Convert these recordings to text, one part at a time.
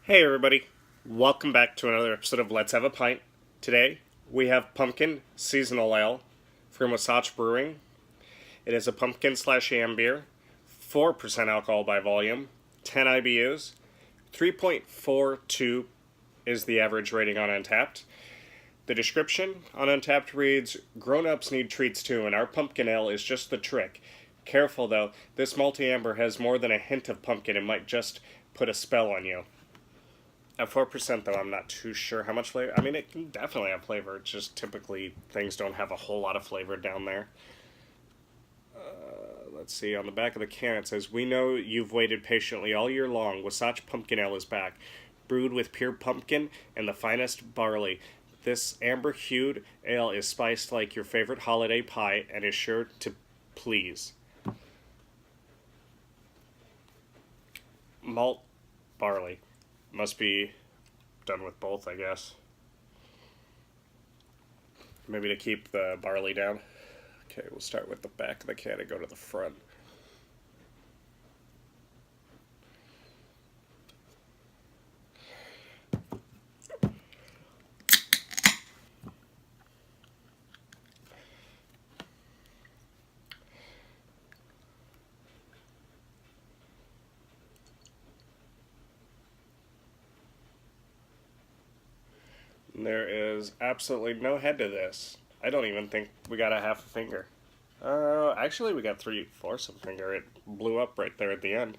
Hey everybody, welcome back to another episode of Let's Have a Pint. Today we have Pumpkin Seasonal Ale from Wasatch Brewing. It is a pumpkin slash yam beer, 4% alcohol by volume, 10 IBUs, 3.42 is the average rating on Untappd. The description on Untappd reads, "Grown-ups need treats too, and our pumpkin ale is just the trick. Careful though, this malty amber has more than a hint of pumpkin and might just put a spell on you." At 4% though, I'm not too sure how much flavor. I mean, it can definitely have flavor. It's just typically things don't have a whole lot of flavor down there. Let's see, on the back of the can it says, "We know you've waited patiently all year long. Wasatch Pumpkin Ale is back. Brewed with pure pumpkin and the finest barley. This amber-hued ale is spiced like your favorite holiday pie and is sure to please." Malt barley. Must be done with both, I guess. Maybe to keep the barley down. Okay, we'll start with the back of the can and go to the front. There is absolutely no head to this. I don't even think we got a half a finger. Actually, we got 3/4 of a finger. It blew up right there at the end.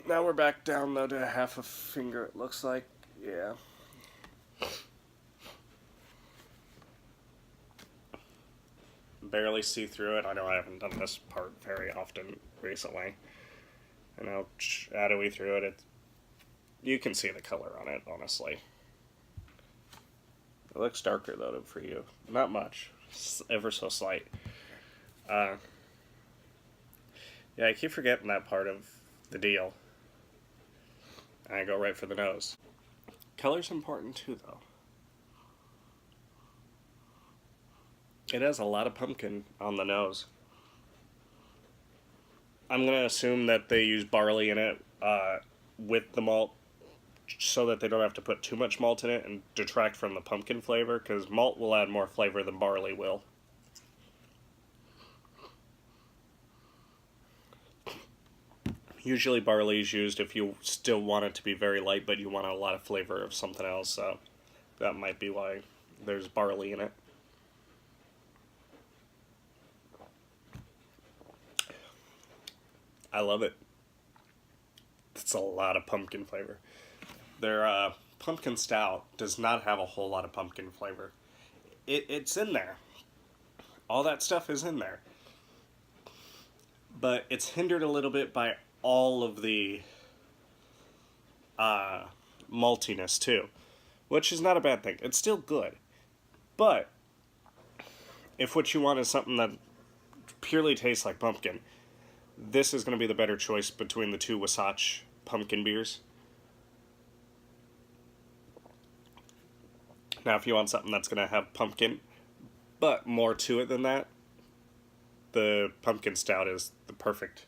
Now we're back down, though, to a half a finger, it looks like. Yeah. Barely see through it. I know I haven't done this part very often recently. And how shadowy through it. You can see the color on it, honestly. It looks darker, though, for you. Not much. Ever so slight. Yeah, I keep forgetting that part of the deal. I go right for the nose. Color's important, too, though. It has a lot of pumpkin on the nose. I'm going to assume that they use barley in it with the malt so that they don't have to put too much malt in it and detract from the pumpkin flavor, because malt will add more flavor than barley will. Usually barley is used if you still want it to be very light, but you want a lot of flavor of something else, so that might be why there's barley in it. I love it. It's a lot of pumpkin flavor. Their pumpkin stout does not have a whole lot of pumpkin flavor. It's in there. All that stuff is in there. But it's hindered a little bit by all of the maltiness, too. Which is not a bad thing. It's still good. But if what you want is something that purely tastes like pumpkin, this is going to be the better choice between the two Wasatch pumpkin beers. Now, if you want something that's going to have pumpkin, but more to it than that, the pumpkin stout is the perfect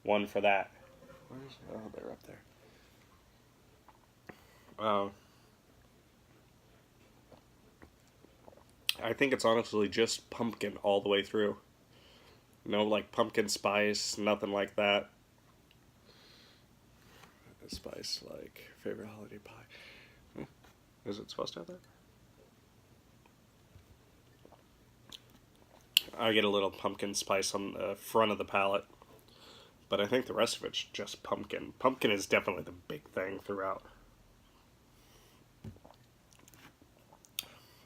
one for that. Oh, they're up there. I think it's honestly just pumpkin all the way through. No, like, pumpkin spice, nothing like that. Spice, like, favorite holiday pie. Is it supposed to have that? I get a little pumpkin spice on the front of the palate, but I think the rest of it's just pumpkin. Pumpkin is definitely the big thing throughout.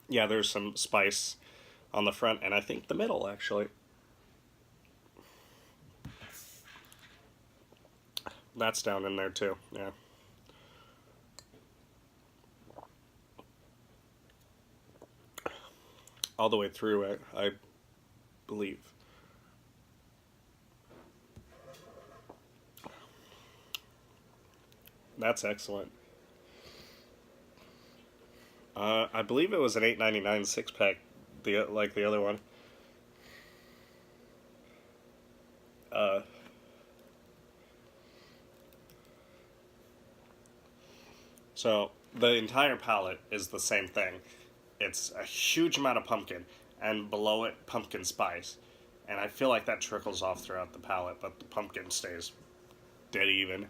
Yeah, there's some spice on the front, and I think the middle, actually. That's down in there, too, yeah. All the way through it, I believe. That's excellent. I believe it was an $8.99 six-pack, like the other one. So the entire palette is the same thing. It's a huge amount of pumpkin, and below it, pumpkin spice. And I feel like that trickles off throughout the palette, but the pumpkin stays dead even.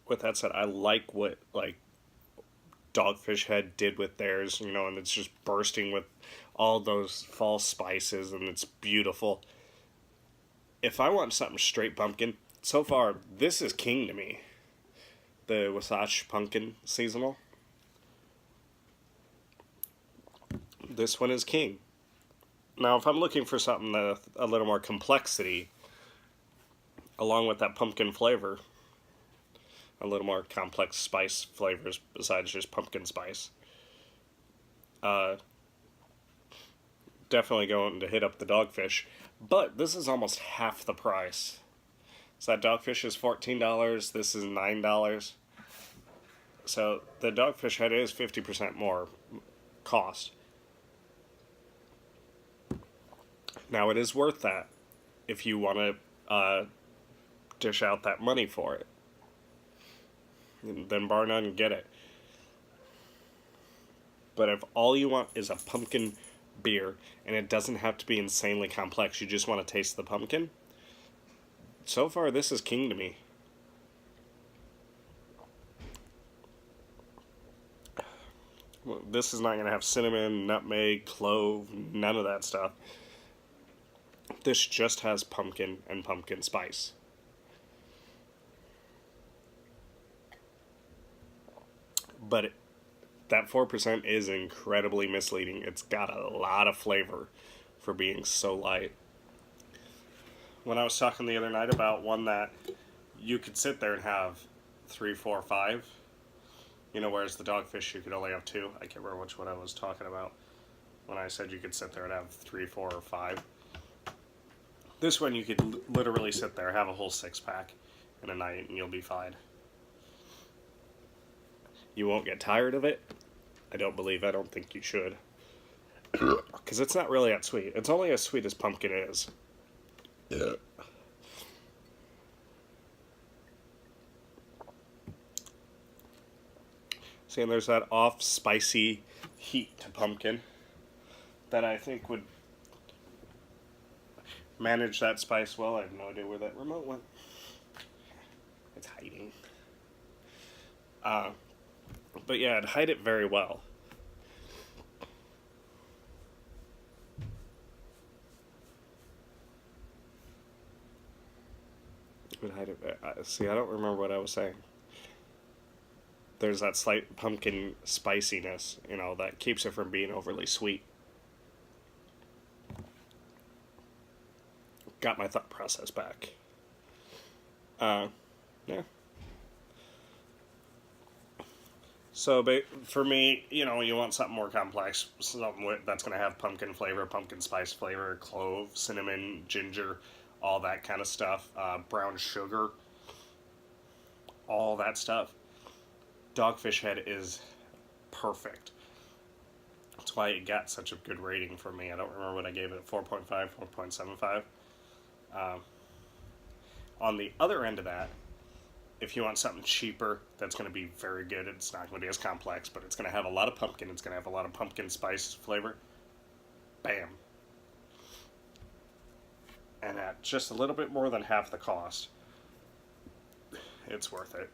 With that said, I like what Dogfish Head did with theirs, and it's just bursting with all those fall spices, and it's beautiful. If I want something straight pumpkin, so far this is king to me. The Wasatch Pumpkin Seasonal. This one is king. Now, if I'm looking for something that a little more complexity, along with that pumpkin flavor, a little more complex spice flavors besides just pumpkin spice, definitely going to hit up the Dogfish. But this is almost half the price. So that Dogfish is $14. This is $9. So the Dogfish Head is 50% more cost. Now it is worth that if you want to dish out that money for it. Then bar none, get it. But if all you want is a pumpkin beer, and it doesn't have to be insanely complex, you just want to taste the pumpkin, so far this is king to me. Well, this is not going to have cinnamon, nutmeg, clove, none of that stuff. This just has pumpkin and pumpkin spice. But that 4% is incredibly misleading. It's got a lot of flavor for being so light. When I was talking the other night about one that you could sit there and have 3, 4, 5, whereas the Dogfish you could only have 2. I can't remember which one I was talking about when I said you could sit there and have 3, 4, or 5. This one you could literally sit there, have a whole 6-pack in a night, and you'll be fine. You won't get tired of it. I don't think you should. Because it's not really that sweet. It's only as sweet as pumpkin is. Yeah. See, and there's that off spicy heat to pumpkin that I think would manage that spice well. I have no idea where that remote went. It's hiding. But yeah, it'd hide it very well. It would hide it. See, I don't remember what I was saying. There's that slight pumpkin spiciness, that keeps it from being overly sweet. Got my thought process back. Yeah. So, for me, you want something more complex, something that's going to have pumpkin flavor, pumpkin spice flavor, clove, cinnamon, ginger, all that kind of stuff, brown sugar, all that stuff. Dogfish Head is perfect. That's why it got such a good rating from me. I don't remember what I gave it, 4.5, 4.75. On the other end of that, if you want something cheaper that's going to be very good, it's not going to be as complex, but it's going to have a lot of pumpkin, it's going to have a lot of pumpkin spice flavor, bam. And at just a little bit more than half the cost, it's worth it.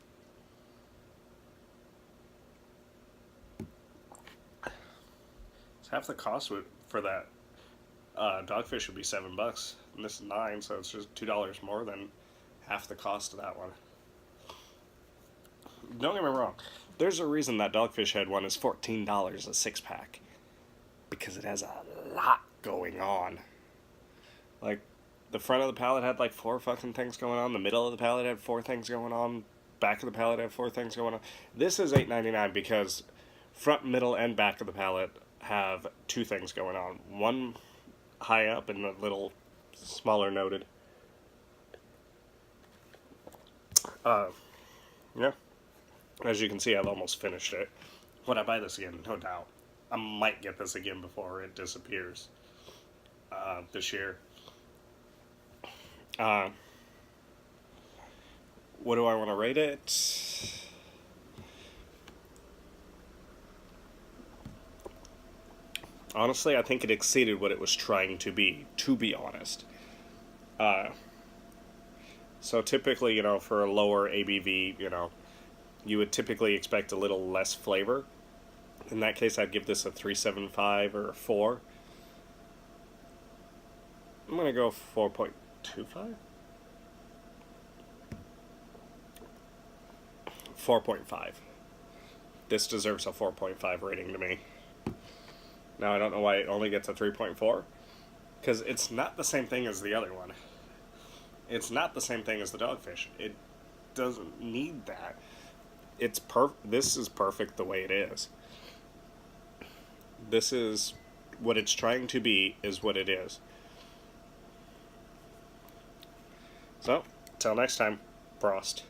It's half the cost for that Dogfish would be $7, and this is $9, so it's just $2 more than half the cost of that one. Don't get me wrong, there's a reason that Dogfish Head one is $14 a 6-pack. Because it has a lot going on. Like, the front of the palette had 4 fucking things going on, the middle of the palette had 4 things going on, back of the palette had 4 things going on. This is $8.99 because front, middle, and back of the palette have 2 things going on. One high up and a little smaller noted. Yeah. As you can see, I've almost finished it. Would I buy this again? No doubt. I might get this again before it disappears this year. What do I want to rate it? Honestly, I think it exceeded what it was trying to be honest. So typically, for a lower ABV, you would typically expect a little less flavor. In that case, I'd give this a 3.75 or a 4. I'm going to go 4.25? 4.5. This deserves a 4.5 rating to me. Now, I don't know why it only gets a 3.4. Because it's not the same thing as the other one. It's not the same thing as the Dogfish. It doesn't need that. This is perfect the way it is. This is what it's trying to be is what it is. So, till next time, Prost.